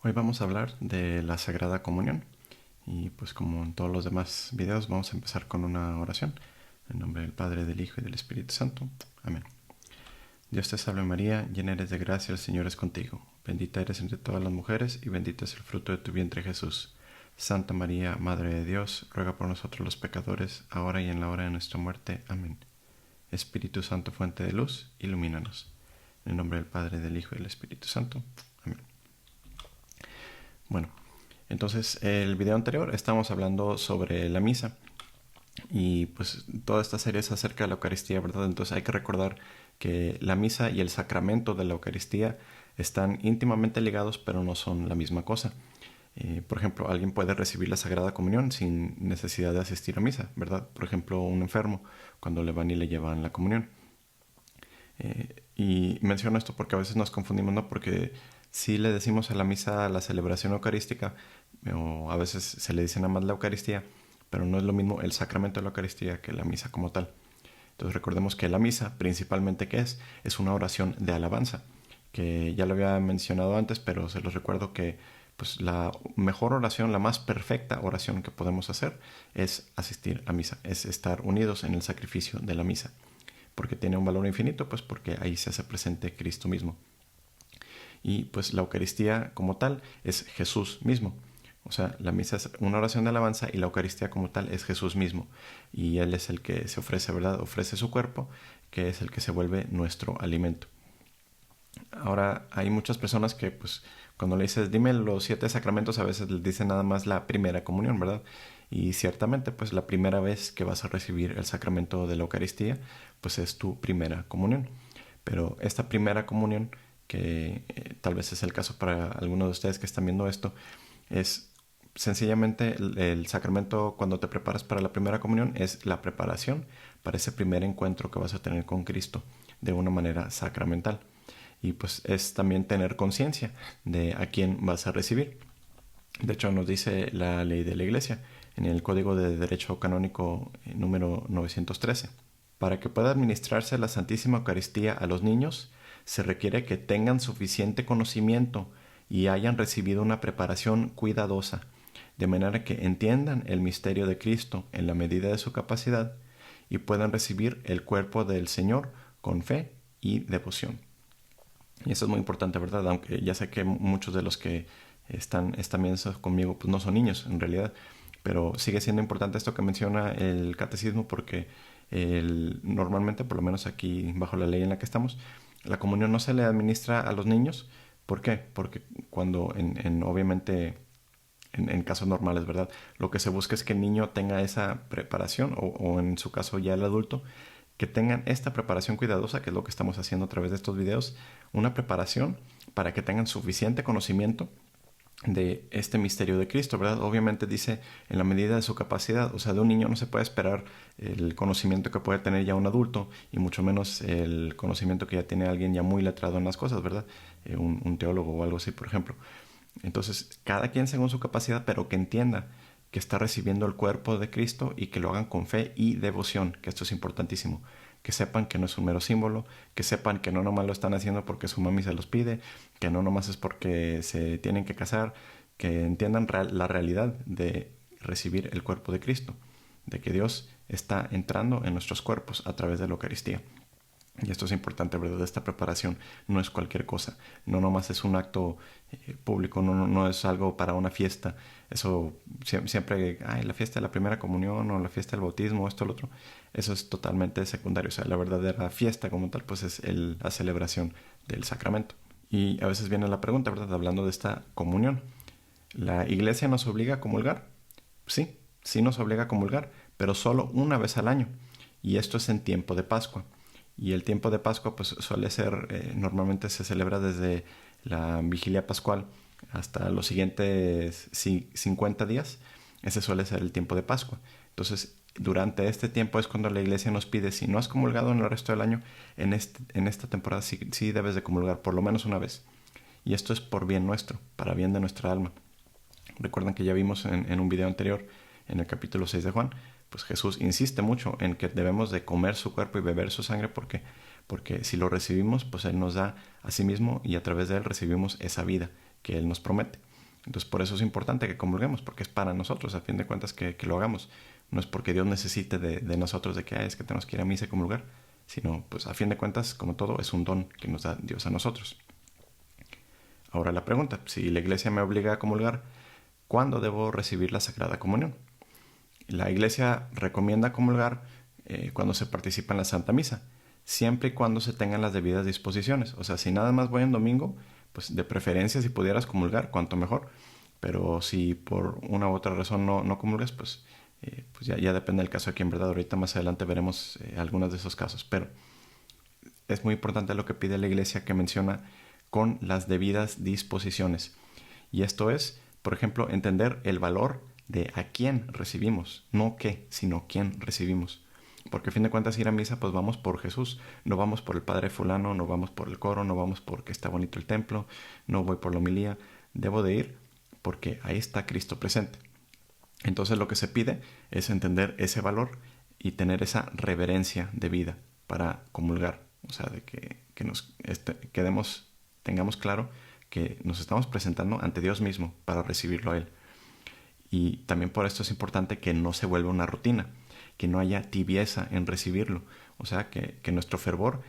Hoy vamos a hablar de la Sagrada Comunión y pues como en todos los demás videos vamos a empezar con una oración. En nombre del Padre, del Hijo y del Espíritu Santo. Amén. Dios te salve María, llena eres de gracia, el Señor es contigo. Bendita eres entre todas las mujeres y bendito es el fruto de tu vientre Jesús. Santa María, Madre de Dios, ruega por nosotros los pecadores, ahora y en la hora de nuestra muerte. Amén. Espíritu Santo, fuente de luz, ilumínanos. En el nombre del Padre, del Hijo y del Espíritu Santo. Amén. Bueno, entonces el video anterior estábamos hablando sobre la misa y pues toda esta serie es acerca de la Eucaristía, ¿verdad? Entonces hay que recordar que la misa y el sacramento de la Eucaristía están íntimamente ligados, pero no son la misma cosa. Por ejemplo, alguien puede recibir la Sagrada Comunión sin necesidad de asistir a misa, ¿verdad? Por ejemplo, un enfermo, cuando le van y le llevan la comunión. Y menciono esto porque a veces nos confundimos, ¿no? Porque si le decimos a la misa la celebración eucarística, o a veces se le dice nada más la Eucaristía, pero no es lo mismo el sacramento de la Eucaristía que la misa como tal. Entonces recordemos que la misa, principalmente, ¿qué es? Es una oración de alabanza, que ya lo había mencionado antes, pero se los recuerdo que pues la mejor oración, la más perfecta oración que podemos hacer es asistir a misa, es estar unidos en el sacrificio de la misa. Porque tiene un valor infinito, pues porque ahí se hace presente Cristo mismo. Y pues la Eucaristía como tal es Jesús mismo. O sea, la misa es una oración de alabanza y la Eucaristía como tal es Jesús mismo. Y Él es el que se ofrece, ¿verdad? Ofrece su cuerpo, que es el que se vuelve nuestro alimento. Ahora, hay muchas personas que, pues, cuando le dices, dime los 7 sacramentos, a veces les dicen nada más la primera comunión, ¿verdad? Y ciertamente, pues, la primera vez que vas a recibir el sacramento de la Eucaristía, pues es tu primera comunión. Pero esta primera comunión, que tal vez es el caso para algunos de ustedes que están viendo esto, es sencillamente el sacramento cuando te preparas para la primera comunión, es la preparación para ese primer encuentro que vas a tener con Cristo de una manera sacramental. Y pues es también tener conciencia de a quién vas a recibir. De hecho, nos dice la ley de la Iglesia en el Código de Derecho Canónico número 913. Para que pueda administrarse la Santísima Eucaristía a los niños, se requiere que tengan suficiente conocimiento y hayan recibido una preparación cuidadosa, de manera que entiendan el misterio de Cristo en la medida de su capacidad y puedan recibir el cuerpo del Señor con fe y devoción. Y eso es muy importante, ¿verdad? Aunque ya sé que muchos de los que están viendo conmigo pues no son niños en realidad, pero sigue siendo importante esto que menciona el catecismo porque normalmente, por lo menos aquí bajo la ley en la que estamos, la comunión no se le administra a los niños. ¿Por qué? Porque cuando obviamente en casos normales, ¿verdad? Lo que se busca es que el niño tenga esa preparación o en su caso ya el adulto, que tengan esta preparación cuidadosa, que es lo que estamos haciendo a través de estos videos, una preparación para que tengan suficiente conocimiento de este misterio de Cristo, ¿verdad? Obviamente dice en la medida de su capacidad, o sea, de un niño no se puede esperar el conocimiento que puede tener ya un adulto y mucho menos el conocimiento que ya tiene alguien ya muy letrado en las cosas, ¿verdad? Un teólogo o algo así, por ejemplo. Entonces, cada quien según su capacidad, pero que entienda que está recibiendo el cuerpo de Cristo y que lo hagan con fe y devoción, que esto es importantísimo. Que sepan que no es un mero símbolo, que sepan que no nomás lo están haciendo porque su mami se los pide, que no nomás es porque se tienen que casar, que entiendan la realidad de recibir el cuerpo de Cristo, de que Dios está entrando en nuestros cuerpos a través de la Eucaristía. Y esto es importante, ¿verdad? Esta preparación no es cualquier cosa. No nomás es un acto público, no es algo para una fiesta. Eso siempre, la fiesta de la primera comunión o la fiesta del bautismo, esto, lo otro. Eso es totalmente secundario. O sea, la verdadera fiesta como tal, pues es la celebración del sacramento. Y a veces viene la pregunta, ¿verdad? Hablando de esta comunión. ¿La iglesia nos obliga a comulgar? Sí, sí nos obliga a comulgar, pero solo una vez al año. Y esto es en tiempo de Pascua. Y el tiempo de Pascua pues suele ser, normalmente se celebra desde la vigilia pascual hasta los siguientes 50 días. Ese suele ser el tiempo de Pascua. Entonces, durante este tiempo es cuando la iglesia nos pide, si no has comulgado en el resto del año, en esta temporada sí debes de comulgar por lo menos una vez. Y esto es por bien nuestro, para bien de nuestra alma. Recuerdan que ya vimos en un video anterior, en el capítulo 6 de Juan, pues Jesús insiste mucho en que debemos de comer su cuerpo y beber su sangre porque si lo recibimos, pues Él nos da a sí mismo y a través de Él recibimos esa vida que Él nos promete. Entonces por eso es importante que comulguemos, porque es para nosotros, a fin de cuentas, que lo hagamos. No es porque Dios necesite de nosotros, de que es que tenemos que ir a misa y comulgar, sino pues a fin de cuentas, como todo, es un don que nos da Dios a nosotros. Ahora la pregunta, si la Iglesia me obliga a comulgar, ¿cuándo debo recibir la Sagrada Comunión? La Iglesia recomienda comulgar cuando se participa en la Santa Misa, siempre y cuando se tengan las debidas disposiciones. O sea, si nada más voy en domingo, pues de preferencia si pudieras comulgar, cuanto mejor. Pero si por una u otra razón no comulgas, pues ya depende del caso aquí, en verdad. Ahorita más adelante veremos algunos de esos casos. Pero es muy importante lo que pide la Iglesia, que menciona con las debidas disposiciones. Y esto es, por ejemplo, entender el valor de a quién recibimos, no qué, sino quién recibimos. Porque a fin de cuentas ir a misa pues vamos por Jesús, no vamos por el Padre fulano, no vamos por el coro, no vamos porque está bonito el templo, no voy por la homilía, debo de ir porque ahí está Cristo presente. Entonces lo que se pide es entender ese valor y tener esa reverencia de vida para comulgar. O sea, de que nos tengamos claro que nos estamos presentando ante Dios mismo para recibirlo a Él. Y también por esto es importante que no se vuelva una rutina, que no haya tibieza en recibirlo. O sea, que nuestro fervor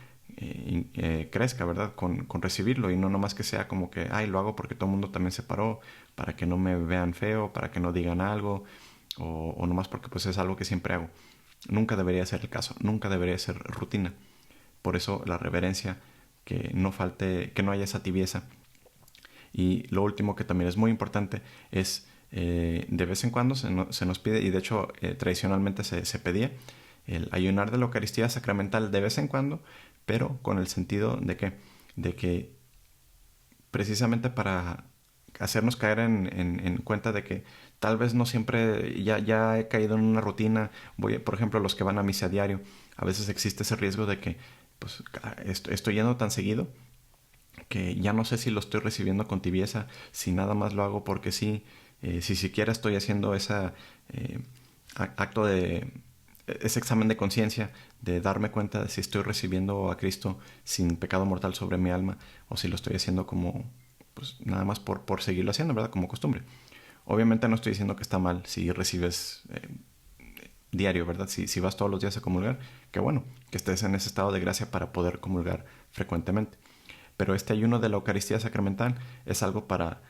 crezca, ¿verdad? Con recibirlo, y no nomás que sea como que, ay, lo hago porque todo el mundo también se paró, para que no me vean feo, para que no digan algo, o nomás porque pues es algo que siempre hago. Nunca debería ser el caso, nunca debería ser rutina. Por eso la reverencia, que no falte, que no haya esa tibieza. Y lo último que también es muy importante es de vez en cuando se nos pide, y de hecho tradicionalmente se pedía, el ayunar de la Eucaristía sacramental de vez en cuando, pero con el sentido de que precisamente para hacernos caer en cuenta de que tal vez no siempre ya he caído en una rutina. Por ejemplo, los que van a misa a diario, a veces existe ese riesgo de que pues estoy yendo tan seguido que ya no sé si lo estoy recibiendo con tibieza, si nada más lo hago porque sí, si siquiera estoy haciendo eh, acto de ese examen de conciencia, de darme cuenta de si estoy recibiendo a Cristo sin pecado mortal sobre mi alma, o si lo estoy haciendo como pues nada más por seguirlo haciendo, ¿verdad? Como costumbre. Obviamente no estoy diciendo que está mal si recibes diario, ¿verdad? Si vas todos los días a comulgar, que bueno, que estés en ese estado de gracia para poder comulgar frecuentemente. Pero este ayuno de la Eucaristía sacramental es algo para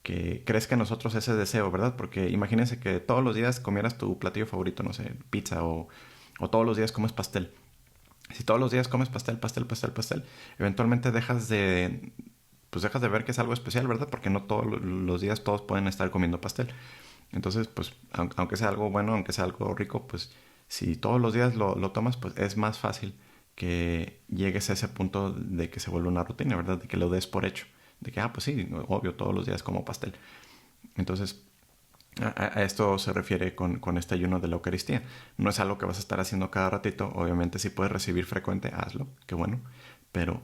que crezca en nosotros ese deseo, ¿verdad? Porque imagínense que todos los días comieras tu platillo favorito, no sé, pizza, o todos los días comes pastel. Si todos los días comes pastel, pastel, pastel, pastel, eventualmente dejas de ver que es algo especial, ¿verdad? Porque no todos los días todos pueden estar comiendo pastel. Entonces, pues, aunque sea algo bueno, aunque sea algo rico, pues, si todos los días lo tomas, pues es más fácil que llegues a ese punto de que se vuelve una rutina, ¿verdad? De que lo des por hecho. De que, pues sí, obvio, todos los días como pastel. Entonces, a esto se refiere con este ayuno de la Eucaristía. No es algo que vas a estar haciendo cada ratito. Obviamente, si puedes recibir frecuente, hazlo, qué bueno. Pero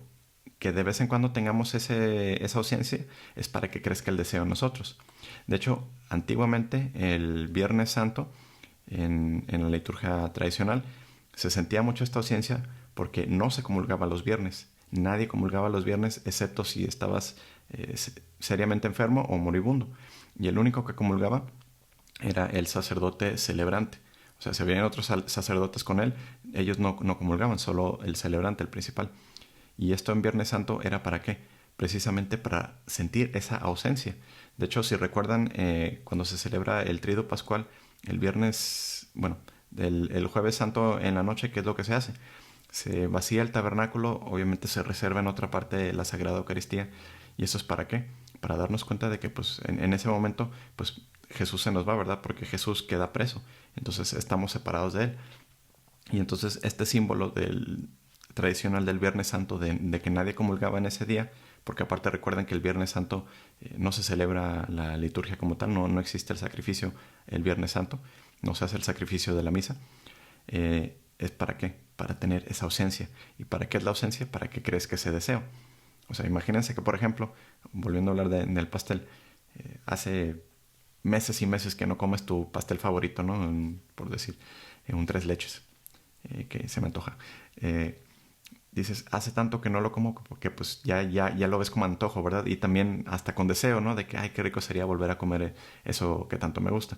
que de vez en cuando tengamos esa ausencia es para que crezca el deseo en nosotros. De hecho, antiguamente, el Viernes Santo, en la liturgia tradicional, se sentía mucho esta ausencia porque no se comulgaba los viernes. Nadie comulgaba los viernes excepto si estabas seriamente enfermo o moribundo. Y el único que comulgaba era el sacerdote celebrante. O sea, si habían otros sacerdotes con él, ellos no comulgaban, solo el celebrante, el principal. Y esto en Viernes Santo era ¿para qué? Precisamente para sentir esa ausencia. De hecho, si recuerdan, cuando se celebra el Triduo Pascual, el el Jueves Santo en la noche, ¿qué es lo que se hace? Se vacía el tabernáculo, obviamente se reserva en otra parte la Sagrada Eucaristía. ¿Y eso es para qué? Para darnos cuenta de que pues, en ese momento pues, Jesús se nos va, ¿verdad? Porque Jesús queda preso. Entonces estamos separados de Él. Y entonces este símbolo tradicional del Viernes Santo, de que nadie comulgaba en ese día, porque aparte recuerden que el Viernes Santo no se celebra la liturgia como tal, no existe el sacrificio el Viernes Santo, no se hace el sacrificio de la misa. ¿Es para qué? Para tener esa ausencia. ¿Y para qué es la ausencia? Para que crezca ese deseo. O sea, imagínense que, por ejemplo, volviendo a hablar del pastel, hace meses y meses que no comes tu pastel favorito, ¿no? Por decir, un tres leches, que se me antoja. dices, hace tanto que no lo como porque pues ya lo ves como antojo, ¿verdad? Y también hasta con deseo, ¿no? De que, ay, qué rico sería volver a comer eso que tanto me gusta.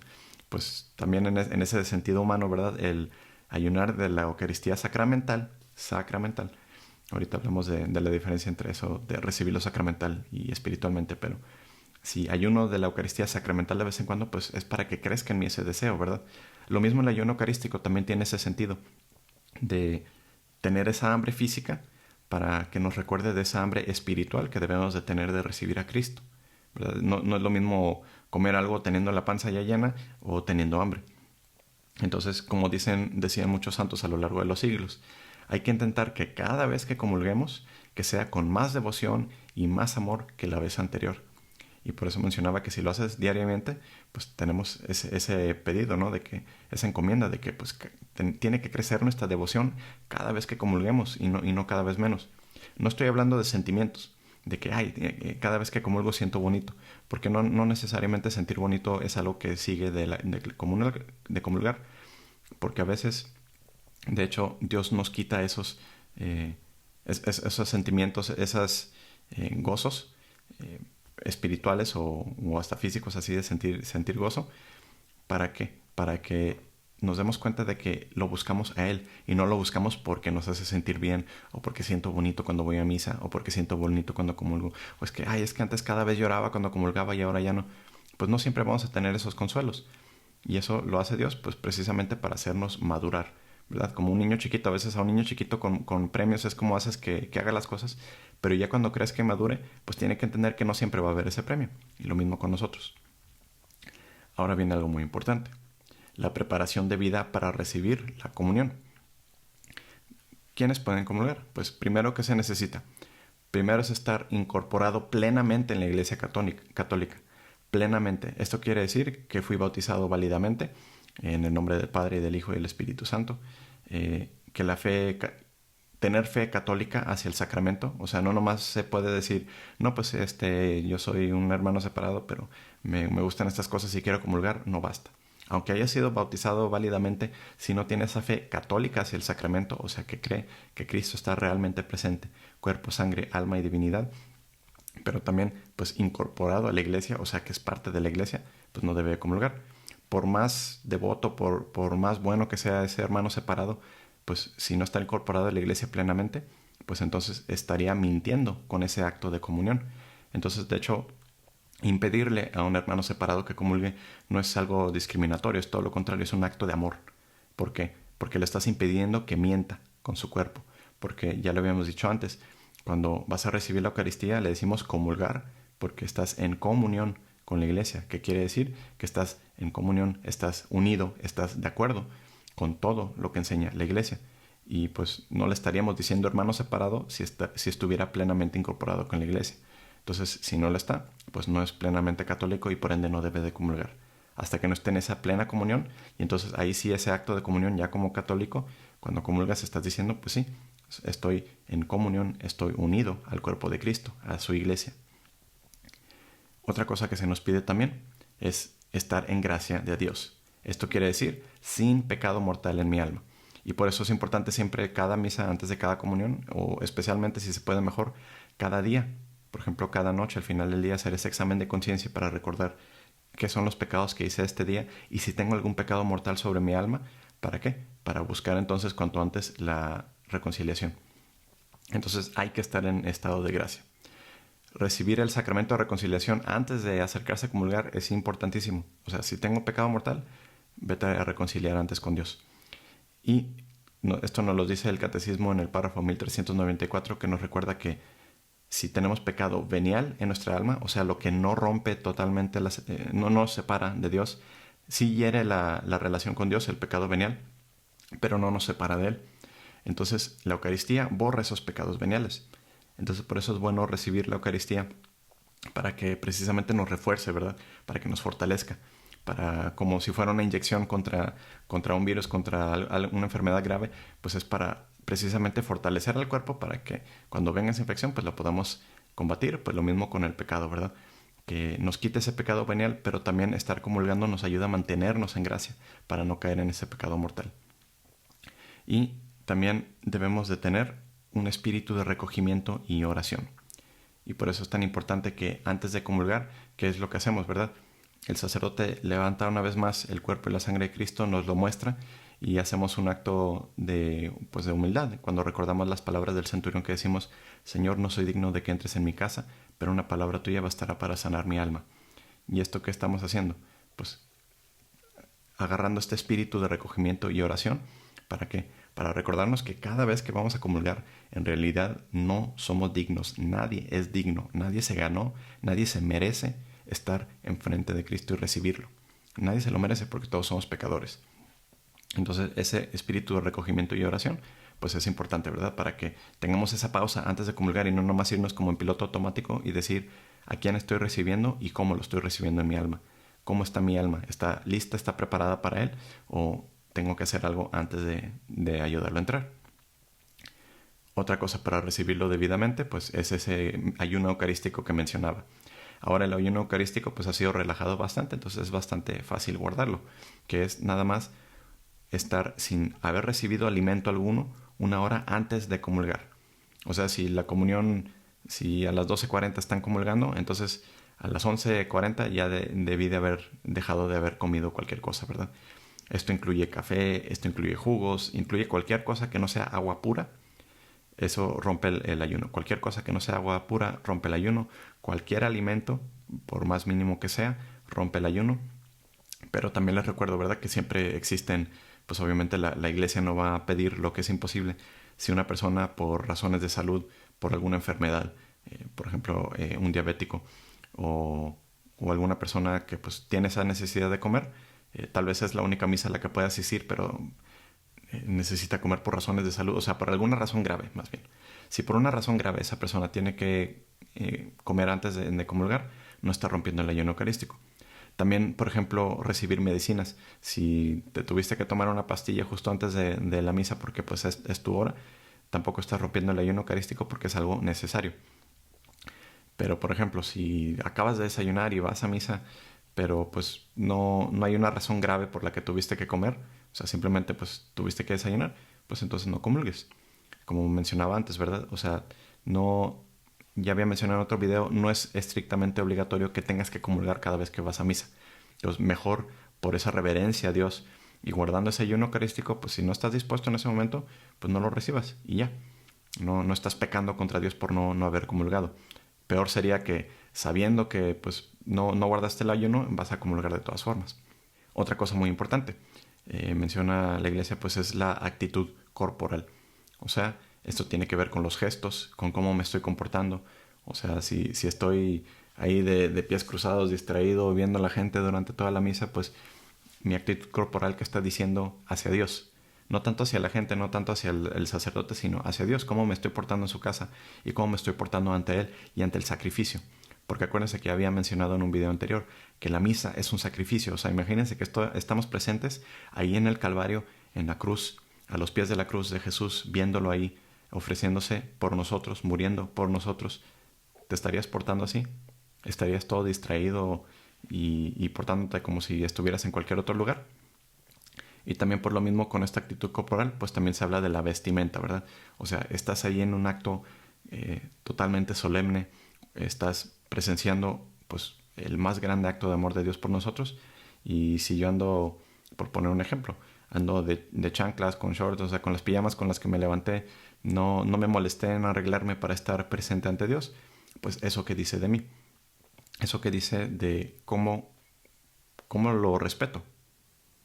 Pues también en ese sentido humano, ¿verdad? El ayunar de la Eucaristía sacramental. Ahorita hablamos de la diferencia entre eso, de recibirlo sacramental y espiritualmente, pero si ayuno de la Eucaristía sacramental de vez en cuando, pues es para que crezca en mí ese deseo, ¿verdad? Lo mismo el ayuno eucarístico también tiene ese sentido de tener esa hambre física para que nos recuerde de esa hambre espiritual que debemos de tener de recibir a Cristo, ¿verdad? No es lo mismo comer algo teniendo la panza ya llena o teniendo hambre. Entonces, como decían muchos santos a lo largo de los siglos, hay que intentar que cada vez que comulguemos, que sea con más devoción y más amor que la vez anterior. Y por eso mencionaba que si lo haces diariamente, pues tenemos ese pedido, ¿no? De que esa encomienda de que pues tiene que crecer nuestra devoción cada vez que comulguemos y no cada vez menos. No estoy hablando de sentimientos, de que ay, cada vez que comulgo siento bonito, porque no necesariamente sentir bonito es algo que sigue de comulgar, porque a veces, de hecho, Dios nos quita esos sentimientos, esos gozos eh, espirituales o hasta físicos, así de sentir gozo. ¿Para qué? Para que nos demos cuenta de que lo buscamos a Él y no lo buscamos porque nos hace sentir bien o porque siento bonito cuando voy a misa o porque siento bonito cuando comulgo o es que antes cada vez lloraba cuando comulgaba y ahora ya no. Pues no siempre vamos a tener esos consuelos y eso lo hace Dios pues precisamente para hacernos madurar, ¿verdad? Como un niño chiquito, a veces a un niño chiquito con premios es como haces que haga las cosas, pero ya cuando crees que madure, pues tiene que entender que no siempre va a haber ese premio. Y lo mismo con nosotros. Ahora viene algo muy importante, la preparación de vida para recibir la comunión. ¿Quiénes pueden comulgar? Pues primero, ¿qué se necesita? Primero es estar incorporado plenamente en la Iglesia Católica. Plenamente. Esto quiere decir que fui bautizado válidamente en el nombre del Padre, y del Hijo y del Espíritu Santo. Que la fe, tener fe católica hacia el sacramento. O sea, no nomás se puede decir, no, pues yo soy un hermano separado, pero me gustan estas cosas y quiero comulgar. No basta. Aunque haya sido bautizado válidamente, si no tiene esa fe católica hacia el sacramento, o sea, que cree que Cristo está realmente presente, cuerpo, sangre, alma y divinidad, pero también pues incorporado a la iglesia, o sea, que es parte de la iglesia, pues no debe comulgar. Por más devoto, por más bueno que sea ese hermano separado, pues si no está incorporado a la iglesia plenamente, pues entonces estaría mintiendo con ese acto de comunión. Entonces, de hecho, impedirle a un hermano separado que comulgue no es algo discriminatorio, es todo lo contrario, es un acto de amor. ¿Por qué? Porque le estás impidiendo que mienta con su cuerpo. Porque ya lo habíamos dicho antes, cuando vas a recibir la Eucaristía le decimos comulgar porque estás en comunión con la iglesia. ¿Qué quiere decir? Que estás en comunión, estás unido, estás de acuerdo con todo lo que enseña la iglesia. Y pues no le estaríamos diciendo hermano separado si estuviera plenamente incorporado con la iglesia. Entonces, si no lo está, pues no es plenamente católico y por ende no debe de comulgar. Hasta que no esté en esa plena comunión, y entonces ahí sí ese acto de comunión ya como católico, cuando comulgas estás diciendo, pues sí, estoy en comunión, estoy unido al cuerpo de Cristo, a su iglesia. Otra cosa que se nos pide también es estar en gracia de Dios. Esto quiere decir sin pecado mortal en mi alma. Y por eso es importante siempre cada misa antes de cada comunión, o especialmente si se puede mejor, cada día. Por ejemplo, cada noche al final del día hacer ese examen de conciencia para recordar qué son los pecados que hice este día y si tengo algún pecado mortal sobre mi alma, ¿para qué? Para buscar entonces cuanto antes la reconciliación. Entonces hay que estar en estado de gracia. Recibir el sacramento de reconciliación antes de acercarse a comulgar es importantísimo. O sea, si tengo pecado mortal, vete a reconciliar antes con Dios. Y esto nos lo dice el Catecismo en el párrafo 1394, que nos recuerda que si tenemos pecado venial en nuestra alma, o sea, lo que no rompe totalmente, no nos separa de Dios, sí hiere la relación con Dios, el pecado venial, pero no nos separa de Él. Entonces, la Eucaristía borra esos pecados veniales. Entonces, por eso es bueno recibir la Eucaristía para que precisamente nos refuerce, ¿verdad? Para que nos fortalezca, para como si fuera una inyección contra un virus, contra una enfermedad grave, pues es para precisamente fortalecer al cuerpo para que cuando venga esa infección pues la podamos combatir. Pues lo mismo con el pecado, ¿verdad? Que nos quite ese pecado venial, pero también estar comulgando nos ayuda a mantenernos en gracia para no caer en ese pecado mortal. Y también debemos de tener un espíritu de recogimiento y oración. Y por eso es tan importante que antes de comulgar, ¿qué es lo que hacemos, verdad? El sacerdote levanta una vez más el cuerpo y la sangre de Cristo, nos lo muestra y hacemos un acto de humildad. Cuando recordamos las palabras del centurión que decimos, Señor, no soy digno de que entres en mi casa, pero una palabra tuya bastará para sanar mi alma. ¿Y esto qué estamos haciendo? Pues agarrando este espíritu de recogimiento y oración. ¿Para qué? Para recordarnos que cada vez que vamos a comulgar, en realidad no somos dignos. Nadie es digno, nadie se ganó, nadie se merece estar enfrente de Cristo y recibirlo. Nadie se lo merece porque todos somos pecadores. Entonces ese espíritu de recogimiento y oración pues es importante, ¿verdad? Para que tengamos esa pausa antes de comulgar y no nomás irnos como en piloto automático y decir a quién estoy recibiendo y cómo lo estoy recibiendo en mi alma. ¿Cómo está mi alma? ¿Está lista, está preparada para él? ¿O tengo que hacer algo antes de ayudarlo a entrar? Otra cosa para recibirlo debidamente pues es ese ayuno eucarístico que mencionaba. Ahora el ayuno eucarístico pues ha sido relajado bastante, entonces es bastante fácil guardarlo, que es nada más estar sin haber recibido alimento alguno una hora antes de comulgar. O sea, si la comunión, si a las 12:40 están comulgando, entonces a las 11:40 ya debí de haber dejado de haber comido cualquier cosa, ¿verdad? Esto incluye café, esto incluye jugos, incluye cualquier cosa que no sea agua pura. Eso rompe el ayuno. Cualquier cosa que no sea agua pura rompe el ayuno. Cualquier alimento, por más mínimo que sea, rompe el ayuno. Pero también les recuerdo, ¿verdad? Que siempre existen, pues obviamente la iglesia no va a pedir lo que es imposible. Si una persona por razones de salud, por alguna enfermedad, por ejemplo, un diabético o alguna persona que pues tiene esa necesidad de comer, tal vez es la única misa a la que puede asistir, pero necesita comer por razones de salud, o sea, por alguna razón grave, más bien. Si por una razón grave esa persona tiene que comer antes de comulgar, no está rompiendo el ayuno eucarístico. También, por ejemplo, recibir medicinas. Si te tuviste que tomar una pastilla justo antes de la misa porque pues es tu hora, tampoco estás rompiendo el ayuno eucarístico porque es algo necesario. Pero, por ejemplo, si acabas de desayunar y vas a misa, pero pues no hay una razón grave por la que tuviste que comer, o sea, simplemente pues tuviste que desayunar, pues entonces no comulgues. Como mencionaba antes, ¿verdad? O sea, no, ya había mencionado en otro video, no es estrictamente obligatorio que tengas que comulgar cada vez que vas a misa. Entonces, mejor por esa reverencia a Dios y guardando ese ayuno eucarístico, pues si no estás dispuesto en ese momento, pues no lo recibas y ya. No estás pecando contra Dios por no haber comulgado. Peor sería que sabiendo que pues no guardaste el ayuno, vas a comulgar de todas formas. Otra cosa muy importante, menciona la iglesia, pues es la actitud corporal. O sea, esto tiene que ver con los gestos, con cómo me estoy comportando. O sea, si estoy ahí de pies cruzados, distraído, viendo a la gente durante toda la misa, pues mi actitud corporal que está diciendo hacia Dios. No tanto hacia la gente, no tanto hacia el sacerdote, sino hacia Dios. Cómo me estoy portando en su casa y cómo me estoy portando ante Él y ante el sacrificio. Porque acuérdense que había mencionado en un video anterior que la misa es un sacrificio. O sea, imagínense que estamos presentes ahí en el Calvario, en la cruz, a los pies de la cruz de Jesús, viéndolo ahí, ofreciéndose por nosotros, muriendo por nosotros. ¿Te estarías portando así? ¿Estarías todo distraído y portándote como si estuvieras en cualquier otro lugar? Y también por lo mismo con esta actitud corporal, pues también se habla de la vestimenta, ¿verdad? O sea, estás ahí en un acto totalmente solemne, estás presenciando pues el más grande acto de amor de Dios por nosotros. Y si yo ando, por poner un ejemplo, ando de chanclas, con shorts, o sea, con las pijamas con las que me levanté, no me molesté en arreglarme para estar presente ante Dios, pues eso que dice de mí, eso que dice de cómo lo respeto.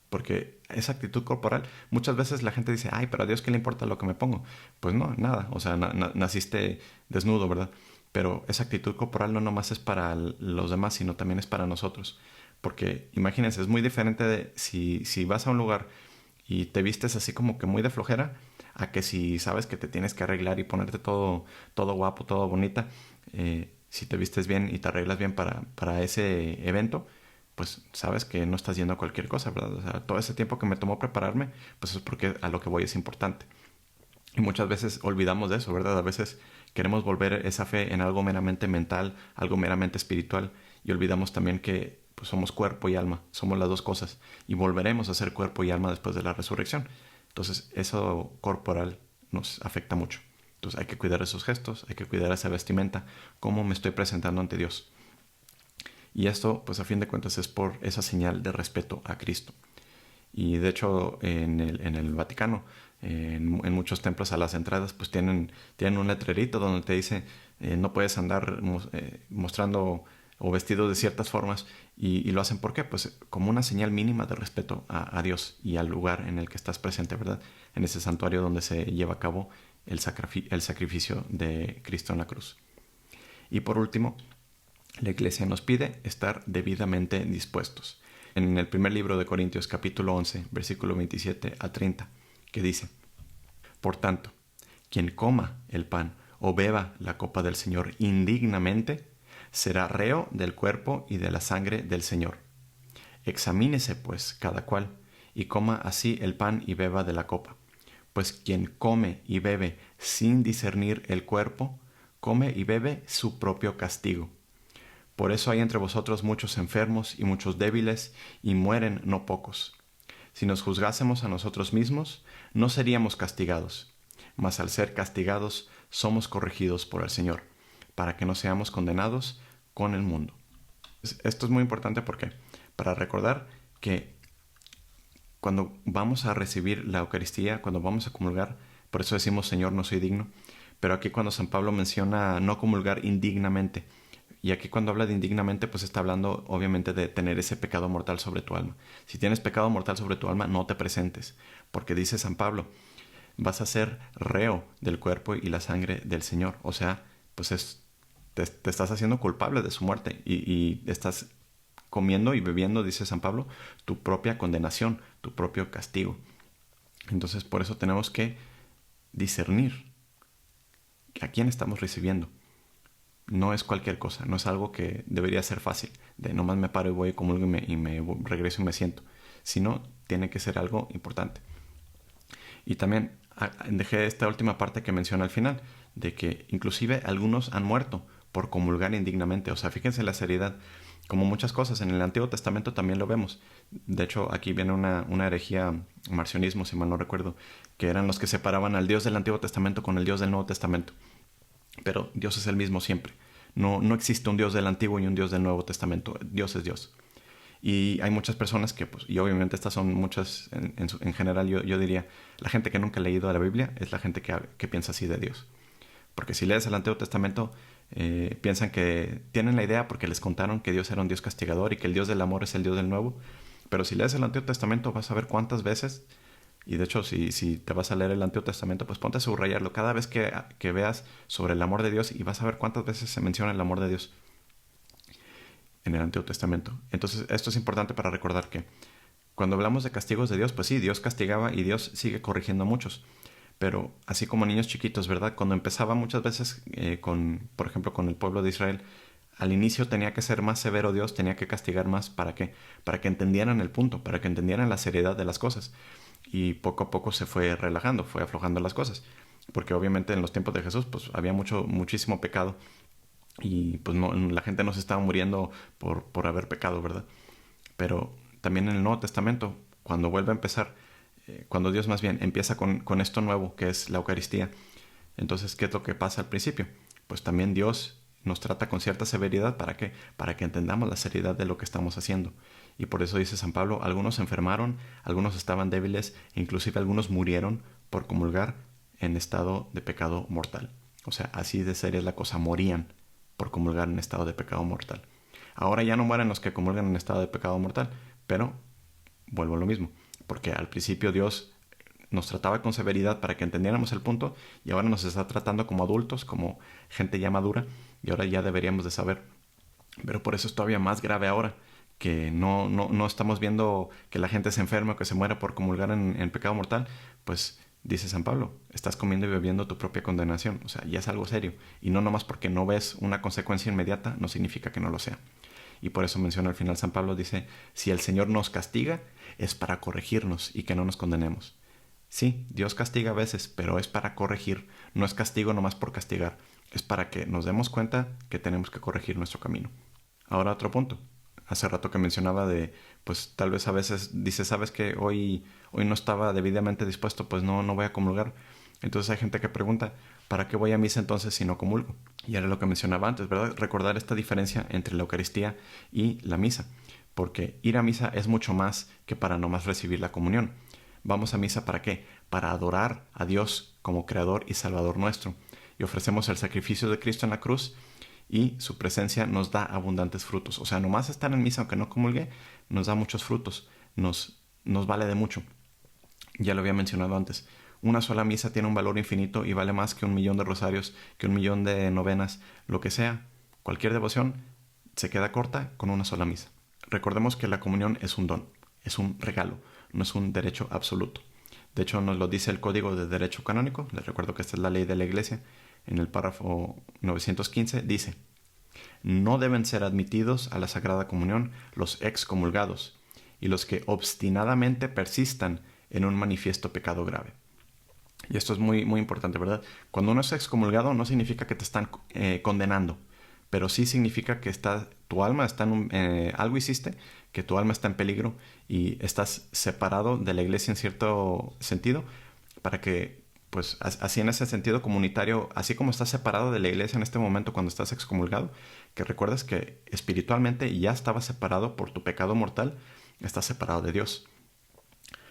Porque esa actitud corporal, muchas veces la gente dice, ay, pero a Dios qué le importa lo que me pongo. Pues no, nada, o sea, naciste desnudo, ¿verdad? Pero esa actitud corporal no nomás es para los demás, sino también es para nosotros. Porque imagínense, es muy diferente de si vas a un lugar y te vistes así como que muy de flojera, a que si sabes que te tienes que arreglar y ponerte todo guapo, todo bonita, si te vistes bien y te arreglas bien para ese evento, pues sabes que no estás yendo a cualquier cosa, ¿verdad? O sea, todo ese tiempo que me tomó prepararme, pues es porque a lo que voy es importante. Y muchas veces olvidamos de eso, ¿verdad? A veces queremos volver esa fe en algo meramente mental, algo meramente espiritual, y olvidamos también que pues, somos cuerpo y alma, somos las dos cosas, y volveremos a ser cuerpo y alma después de la resurrección. Entonces, eso corporal nos afecta mucho. Entonces hay que cuidar esos gestos, hay que cuidar esa vestimenta, cómo me estoy presentando ante Dios. Y esto, pues a fin de cuentas, es por esa señal de respeto a Cristo. Y de hecho, en el Vaticano, en muchos templos a las entradas, pues tienen un letrerito donde te dice no puedes andar mostrando o vestido de ciertas formas. Y lo hacen, ¿por qué? Pues como una señal mínima de respeto a Dios y al lugar en el que estás presente, ¿verdad? En ese santuario donde se lleva a cabo el sacrificio de Cristo en la cruz. Y por último, la Iglesia nos pide estar debidamente dispuestos. En el primer libro de Corintios capítulo 11, versículo 27 a 30, que dice: Por tanto, quien coma el pan o beba la copa del Señor indignamente, será reo del cuerpo y de la sangre del Señor. Examínese, pues, cada cual, y coma así el pan y beba de la copa. Pues quien come y bebe sin discernir el cuerpo, come y bebe su propio castigo. Por eso hay entre vosotros muchos enfermos y muchos débiles, y mueren no pocos. Si nos juzgásemos a nosotros mismos, no seríamos castigados, mas al ser castigados somos corregidos por el Señor, para que no seamos condenados con el mundo. Esto es muy importante porque para recordar que cuando vamos a recibir la Eucaristía, cuando vamos a comulgar, por eso decimos Señor, no soy digno, pero aquí cuando San Pablo menciona no comulgar indignamente, y aquí cuando habla de indignamente, pues está hablando obviamente de tener ese pecado mortal sobre tu alma. Si tienes pecado mortal sobre tu alma, no te presentes, porque dice San Pablo, vas a ser reo del cuerpo y la sangre del Señor. O sea, pues te estás haciendo culpable de su muerte y estás comiendo y bebiendo, dice San Pablo, tu propia condenación, tu propio castigo. Entonces por eso tenemos que discernir a quién estamos recibiendo. No es cualquier cosa, no es algo que debería ser fácil, de nomás me paro y voy y comulgo y me regreso y me siento, sino tiene que ser algo importante. Y también dejé esta última parte que menciona al final, de que inclusive algunos han muerto por comulgar indignamente. O sea, fíjense la seriedad. Como muchas cosas, en el Antiguo Testamento también lo vemos. De hecho, aquí viene una herejía, marcionismo, si mal no recuerdo, que eran los que separaban al Dios del Antiguo Testamento con el Dios del Nuevo Testamento. Pero Dios es el mismo siempre. No existe un Dios del Antiguo y un Dios del Nuevo Testamento. Dios es Dios. Y hay muchas personas que, pues, y obviamente estas son muchas, en general yo diría, la gente que nunca ha leído la Biblia es la gente que piensa así de Dios. Porque si lees el Antiguo Testamento, piensan que tienen la idea porque les contaron que Dios era un Dios castigador y que el Dios del amor es el Dios del Nuevo. Pero si lees el Antiguo Testamento vas a ver cuántas veces, y de hecho si te vas a leer el Antiguo Testamento, pues ponte a subrayarlo cada vez que veas sobre el amor de Dios y vas a ver cuántas veces se menciona el amor de Dios en el Antiguo Testamento. Entonces esto es importante para recordar que cuando hablamos de castigos de Dios, pues sí, Dios castigaba y Dios sigue corrigiendo a muchos. Pero así como niños chiquitos, ¿verdad? Cuando empezaba muchas veces por ejemplo, con el pueblo de Israel, al inicio tenía que ser más severo Dios, tenía que castigar más. ¿Para qué? Para que entendieran el punto, para que entendieran la seriedad de las cosas. Y poco a poco se fue relajando, fue aflojando las cosas. Porque obviamente en los tiempos de Jesús, pues había muchísimo pecado. Y pues no, la gente no se estaba muriendo por haber pecado, ¿verdad? Pero también en el Nuevo Testamento, cuando vuelve a empezar, cuando Dios más bien empieza con esto nuevo que es la Eucaristía, entonces, ¿qué es lo que pasa al principio? Pues también Dios nos trata con cierta severidad. ¿Para qué? Para que entendamos la seriedad de lo que estamos haciendo. Y por eso dice San Pablo, algunos se enfermaron, algunos estaban débiles, inclusive algunos murieron por comulgar en estado de pecado mortal. O sea, así de seria es la cosa, morían por comulgar en estado de pecado mortal. Ahora ya no mueren los que comulgan en estado de pecado mortal, pero vuelvo a lo mismo, porque al principio Dios nos trataba con severidad para que entendiéramos el punto y ahora nos está tratando como adultos, como gente ya madura, y ahora ya deberíamos de saber. Pero por eso es todavía más grave ahora, que no estamos viendo que la gente se enferme o que se muera por comulgar en pecado mortal. Pues dice San Pablo, estás comiendo y bebiendo tu propia condenación. O sea, ya es algo serio. Y no nomás porque no ves una consecuencia inmediata, no significa que no lo sea. Y por eso menciona al final San Pablo, dice, si el Señor nos castiga, es para corregirnos y que no nos condenemos. Sí, Dios castiga a veces, pero es para corregir, no es castigo nomás por castigar, es para que nos demos cuenta que tenemos que corregir nuestro camino. Ahora otro punto. Hace rato que mencionaba de, pues tal vez a veces dice, sabes que hoy no estaba debidamente dispuesto, pues no voy a comulgar. Entonces hay gente que pregunta, ¿para qué voy a misa entonces si no comulgo? Y era lo que mencionaba antes, ¿verdad? Recordar esta diferencia entre la Eucaristía y la misa. Porque ir a misa es mucho más que para nomás recibir la comunión. ¿Vamos a misa para qué? Para adorar a Dios como Creador y Salvador nuestro. Y ofrecemos el sacrificio de Cristo en la cruz y su presencia nos da abundantes frutos. O sea, nomás estar en misa, aunque no comulgue, nos da muchos frutos. Nos vale de mucho. Ya lo había mencionado antes. Una sola misa tiene un valor infinito y vale más que 1.000.000 de rosarios, que 1.000.000 de novenas, lo que sea. Cualquier devoción se queda corta con una sola misa. Recordemos que la comunión es un don, es un regalo, no es un derecho absoluto. De hecho, nos lo dice el Código de Derecho Canónico. Les recuerdo que esta es la ley de la Iglesia. En el párrafo 915 dice: no deben ser admitidos a la Sagrada Comunión los excomulgados y los que obstinadamente persistan en un manifiesto pecado grave. Y esto es muy, muy importante, ¿verdad? Cuando uno es excomulgado no significa que te están condenando, pero sí significa que tu alma está algo hiciste, que tu alma está en peligro y estás separado de la iglesia en cierto sentido, para que, pues así en ese sentido comunitario, así como estás separado de la iglesia en este momento cuando estás excomulgado, que recuerdas que espiritualmente ya estabas separado por tu pecado mortal, estás separado de Dios.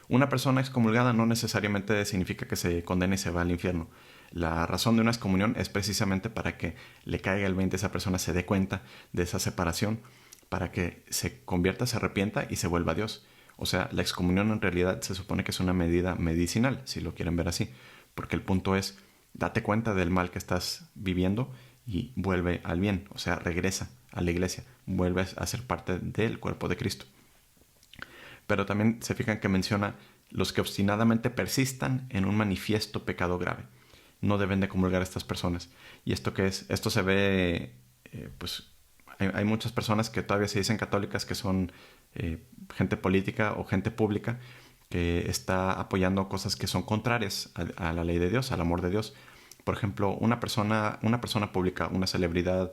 Una persona excomulgada no necesariamente significa que se condene y se va al infierno. La razón de una excomunión es precisamente para que le caiga el 20 a esa persona, se dé cuenta de esa separación, para que se convierta, se arrepienta y se vuelva a Dios. O sea, la excomunión en realidad se supone que es una medida medicinal, si lo quieren ver así, porque el punto es, date cuenta del mal que estás viviendo y vuelve al bien, o sea, regresa a la iglesia, vuelves a ser parte del cuerpo de Cristo. Pero también se fijan que menciona los que obstinadamente persistan en un manifiesto pecado grave. No deben de comulgar a estas personas. ¿Y esto qué es? Esto se ve, pues hay muchas personas que todavía se dicen católicas que son gente política o gente pública que está apoyando cosas que son contrarias a la ley de Dios, al amor de Dios. Por ejemplo, una persona pública, una celebridad,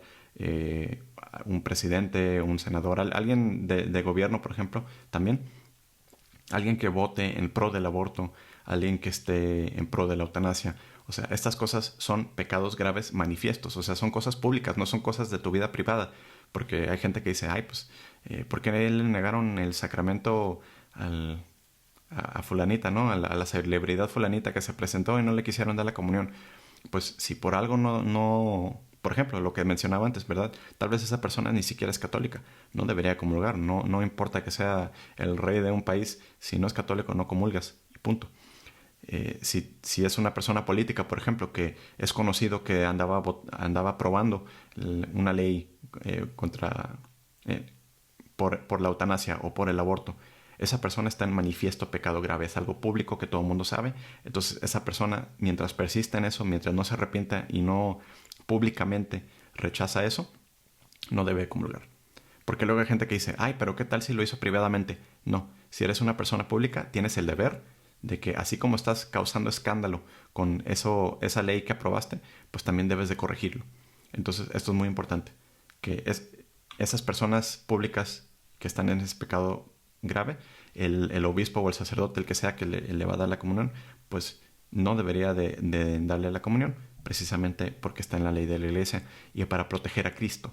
un presidente, un senador, alguien de gobierno, por ejemplo, también alguien que vote en pro del aborto, alguien que esté en pro de la eutanasia. O sea, estas cosas son pecados graves manifiestos, o sea, son cosas públicas, no son cosas de tu vida privada. Porque hay gente que dice, ay, pues, ¿por qué le negaron el sacramento a fulanita, ¿no? A la celebridad fulanita que se presentó y no le quisieron dar la comunión? Pues si por algo no, por ejemplo, lo que mencionaba antes, ¿verdad? Tal vez esa persona ni siquiera es católica, no debería comulgar, no importa que sea el rey de un país, si no es católico no comulgas, y punto. Si es una persona política, por ejemplo, que es conocido que andaba aprobando una ley por la eutanasia o por el aborto, esa persona está en manifiesto pecado grave, es algo público que todo el mundo sabe. Entonces esa persona, mientras persiste en eso, mientras no se arrepienta y no públicamente rechaza eso, no debe comulgar. Porque luego hay gente que dice, ay, pero ¿qué tal si lo hizo privadamente? No, si eres una persona pública, tienes el deber de que así como estás causando escándalo con esa ley que aprobaste, pues también debes de corregirlo. Entonces esto es muy importante, que esas personas públicas que están en ese pecado grave, el obispo o el sacerdote, el que sea que le va a dar la comunión, pues no debería de darle la comunión, precisamente porque está en la ley de la iglesia y para proteger a Cristo.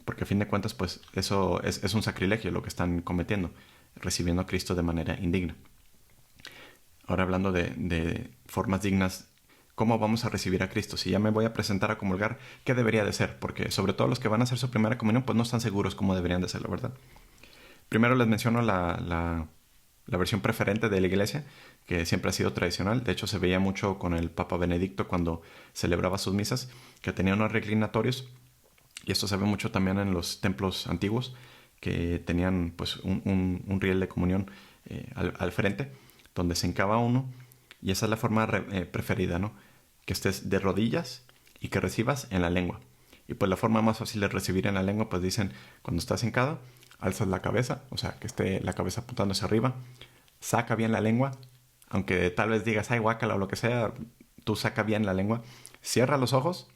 Porque a fin de cuentas, pues eso es un sacrilegio lo que están cometiendo, recibiendo a Cristo de manera indigna. Ahora hablando de formas dignas, ¿cómo vamos a recibir a Cristo? Si ya me voy a presentar a comulgar, ¿qué debería de ser? Porque sobre todo los que van a hacer su primera comunión, pues no están seguros cómo deberían de hacerlo, ¿verdad? Primero les menciono la versión preferente de la iglesia, que siempre ha sido tradicional. De hecho, se veía mucho con el Papa Benedicto cuando celebraba sus misas, que tenía unos reclinatorios. Y esto se ve mucho también en los templos antiguos, que tenían pues un riel de comunión al frente, donde se hincaba uno. Y esa es la forma preferida, ¿no? Que estés de rodillas y que recibas en la lengua. Y pues la forma más fácil de recibir en la lengua, pues dicen, cuando estás hincado, alzas la cabeza, o sea, que esté la cabeza apuntando hacia arriba, saca bien la lengua, aunque tal vez digas, ay, guácala o lo que sea, tú saca bien la lengua, cierra los ojos,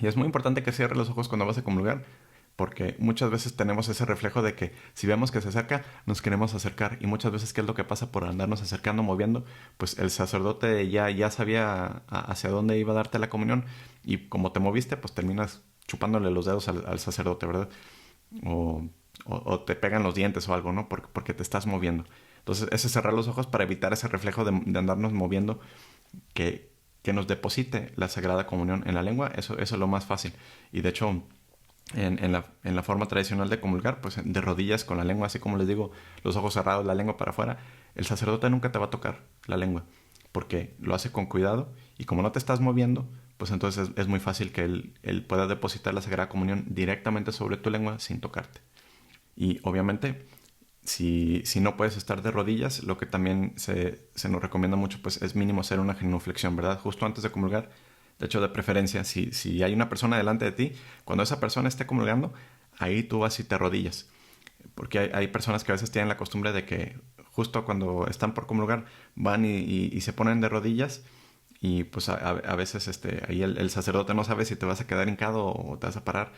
y es muy importante que cierres los ojos cuando vas a comulgar, porque muchas veces tenemos ese reflejo de que si vemos que se acerca, nos queremos acercar. Y muchas veces, ¿qué es lo que pasa por andarnos acercando, moviendo? Pues el sacerdote ya sabía hacia dónde iba a darte la comunión, y como te moviste, pues terminas chupándole los dedos al sacerdote, ¿verdad? O, o te pegan los dientes o algo, ¿no? Porque te estás moviendo. Entonces, ese es cerrar los ojos para evitar ese reflejo de andarnos moviendo, que nos deposite la Sagrada Comunión en la lengua. Eso es lo más fácil. Y de hecho, en la forma tradicional de comulgar, pues de rodillas con la lengua, así como les digo, los ojos cerrados, la lengua para afuera, el sacerdote nunca te va a tocar la lengua, porque lo hace con cuidado, y como no te estás moviendo, pues entonces es muy fácil que él pueda depositar la Sagrada Comunión directamente sobre tu lengua sin tocarte. Y obviamente, si no puedes estar de rodillas, lo que también se nos recomienda mucho, pues es mínimo hacer una genuflexión, ¿verdad? Justo antes de comulgar. De hecho, de preferencia, si hay una persona delante de ti, cuando esa persona esté comulgando, ahí tú vas y te arrodillas. Porque hay personas que a veces tienen la costumbre de que justo cuando están por comulgar van y se ponen de rodillas, y pues a veces ahí el sacerdote no sabe si te vas a quedar hincado o te vas a parar,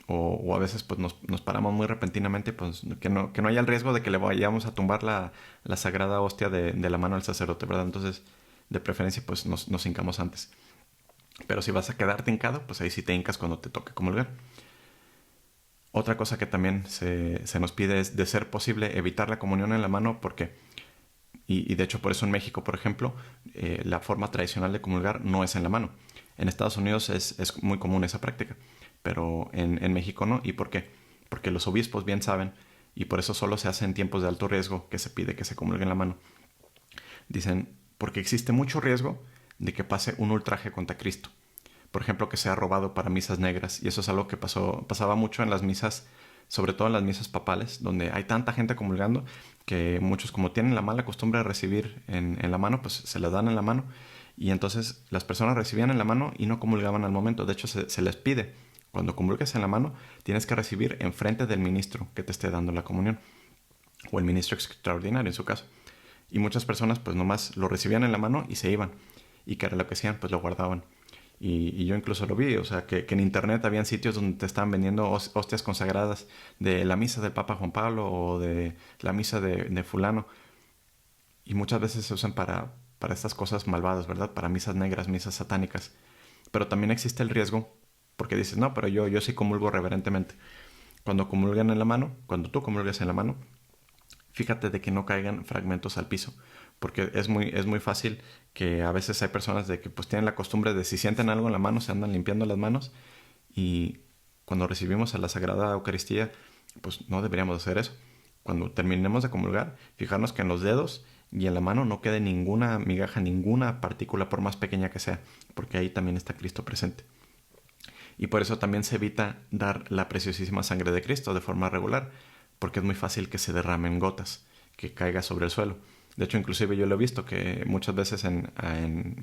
o a veces pues nos paramos muy repentinamente, pues que no haya el riesgo de que le vayamos a tumbar la sagrada hostia de la mano al sacerdote, ¿verdad? Entonces, de preferencia, pues nos hincamos antes. Pero si vas a quedarte hincado, pues ahí sí te hincas cuando te toque comulgar. Otra cosa que también se nos pide es, de ser posible, evitar la comunión en la mano, porque, y de hecho por eso en México, por ejemplo, la forma tradicional de comulgar no es en la mano. En Estados Unidos es muy común esa práctica, pero en México no. ¿Y por qué? Porque los obispos bien saben, y por eso solo se hace en tiempos de alto riesgo que se pide que se comulgue en la mano. Dicen, porque existe mucho riesgo de que pase un ultraje contra Cristo. Por ejemplo, que sea robado para misas negras. Y eso es algo que pasaba mucho en las misas, sobre todo en las misas papales, donde hay tanta gente comulgando que muchos, como tienen la mala costumbre de recibir en la mano, pues se les dan en la mano. Y entonces las personas recibían en la mano y no comulgaban al momento. De hecho, se les pide, cuando comulgues en la mano, tienes que recibir enfrente del ministro que te esté dando la comunión, o el ministro extraordinario en su caso. Y muchas personas pues nomás lo recibían en la mano y se iban. ¿Y qué era lo que hacían? Pues lo guardaban. Y yo incluso lo vi, o sea, que en internet habían sitios donde te estaban vendiendo hostias consagradas de la misa del Papa Juan Pablo o de la misa de fulano. Y muchas veces se usan para estas cosas malvadas, ¿verdad? Para misas negras, misas satánicas. Pero también existe el riesgo, porque dices, no, pero yo sí comulgo reverentemente. Cuando comulgan en la mano, cuando tú comulgas en la mano, fíjate de que no caigan fragmentos al piso, porque es muy fácil que a veces hay personas de que pues tienen la costumbre de, si sienten algo en la mano, se andan limpiando las manos, y cuando recibimos a la Sagrada Eucaristía, pues no deberíamos hacer eso. Cuando terminemos de comulgar, fijarnos que en los dedos y en la mano no quede ninguna migaja, ninguna partícula, por más pequeña que sea, porque ahí también está Cristo presente. Y por eso también se evita dar la preciosísima sangre de Cristo de forma regular, porque es muy fácil que se derramen gotas, que caiga sobre el suelo. De hecho, inclusive yo lo he visto que muchas veces,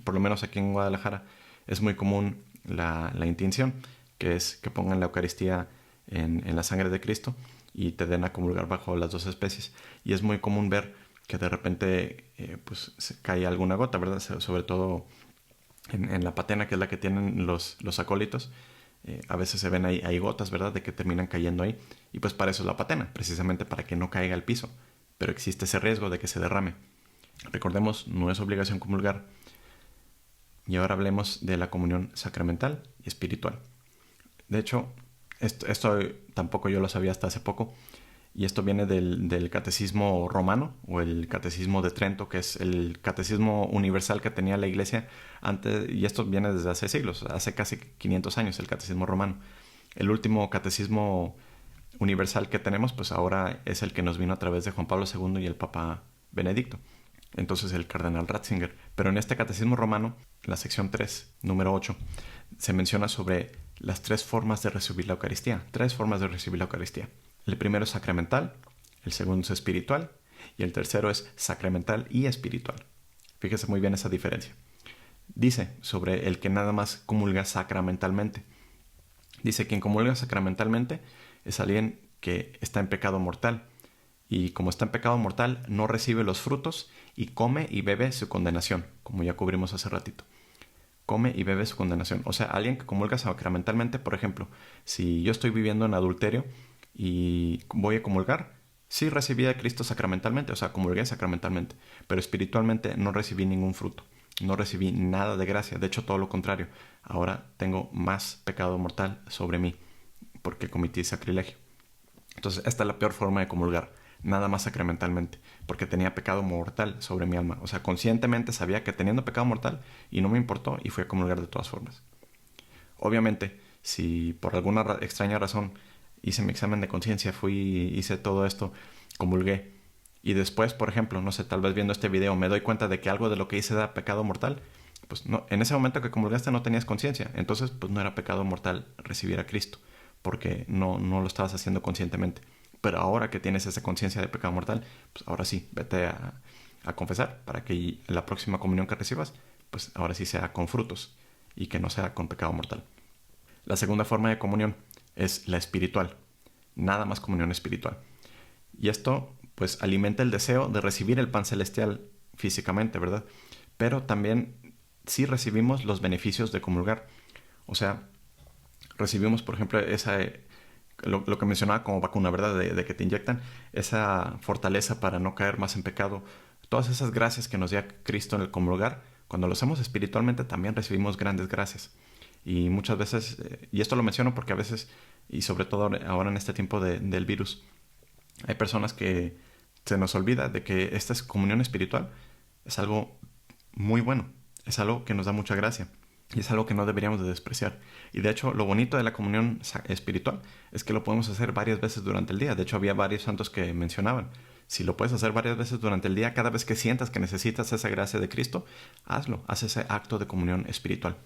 por lo menos aquí en Guadalajara, es muy común la intinción, que es que pongan la Eucaristía en la sangre de Cristo y te den a comulgar bajo las dos especies. Y es muy común ver que de repente pues se cae alguna gota, ¿verdad? Sobre todo en la patena, que es la que tienen los acólitos. A veces se ven ahí gotas, ¿verdad? De que terminan cayendo ahí. Y pues para eso es la patena, precisamente para que no caiga al piso. Pero existe ese riesgo de que se derrame. Recordemos, no es obligación comulgar. Y ahora hablemos de la comunión sacramental y espiritual. De hecho, esto tampoco yo lo sabía hasta hace poco. Y esto viene del catecismo romano, o el catecismo de Trento, que es el catecismo universal que tenía la Iglesia antes, y esto viene desde hace siglos, hace casi 500 años, el catecismo romano. El último catecismo universal que tenemos, pues ahora es el que nos vino a través de Juan Pablo II y el Papa Benedicto, entonces el cardenal Ratzinger. Pero en este catecismo romano, la sección 3, número 8, se menciona sobre las tres formas de recibir la Eucaristía. Tres formas de recibir la Eucaristía. El primero es sacramental, el segundo es espiritual y el tercero es sacramental y espiritual. Fíjese muy bien esa diferencia. Dice sobre el que nada más comulga sacramentalmente. Dice, quien comulga sacramentalmente es alguien que está en pecado mortal, y como está en pecado mortal no recibe los frutos y come y bebe su condenación, como ya cubrimos hace ratito. come y bebe su condenación. O sea, alguien que comulga sacramentalmente, por ejemplo, si yo estoy viviendo en adulterio y voy a comulgar, sí recibí a Cristo sacramentalmente, o sea, comulgué sacramentalmente, pero espiritualmente no recibí ningún fruto, no recibí nada de gracia, de hecho todo lo contrario, ahora tengo más pecado mortal sobre mí porque cometí sacrilegio. Entonces, esta es la peor forma de comulgar, nada más sacramentalmente, porque tenía pecado mortal sobre mi alma. O sea, conscientemente sabía que teniendo pecado mortal y no me importó y fui a comulgar de todas formas. Obviamente, si por alguna extraña razón hice mi examen de conciencia, hice todo esto, comulgué, y después, por ejemplo, no sé, tal vez viendo este video me doy cuenta de que algo de lo que hice era pecado mortal, pues no, en ese momento que comulgaste no tenías conciencia, entonces pues no era pecado mortal recibir a Cristo, porque no lo estabas haciendo conscientemente. Pero ahora que tienes esa conciencia de pecado mortal, pues ahora sí, vete a confesar para que la próxima comunión que recibas, pues ahora sí sea con frutos y que no sea con pecado mortal. La segunda forma de comunión es la espiritual, nada más comunión espiritual. Y esto pues alimenta el deseo de recibir el pan celestial físicamente, ¿verdad? Pero también sí recibimos los beneficios de comulgar. O sea, recibimos, por ejemplo, lo que mencionaba como vacuna, ¿verdad? De que te inyectan esa fortaleza para no caer más en pecado. Todas esas gracias que nos da Cristo en el comulgar, cuando lo hacemos espiritualmente también recibimos grandes gracias. Y muchas veces, y esto lo menciono porque a veces, y sobre todo ahora en este tiempo del virus, hay personas que se nos olvida de que esta comunión espiritual es algo muy bueno, es algo que nos da mucha gracia y es algo que no deberíamos de despreciar. Y de hecho, lo bonito de la comunión espiritual es que lo podemos hacer varias veces durante el día. De hecho, había varios santos que mencionaban, si lo puedes hacer varias veces durante el día, cada vez que sientas que necesitas esa gracia de Cristo, hazlo, haz ese acto de comunión espiritual.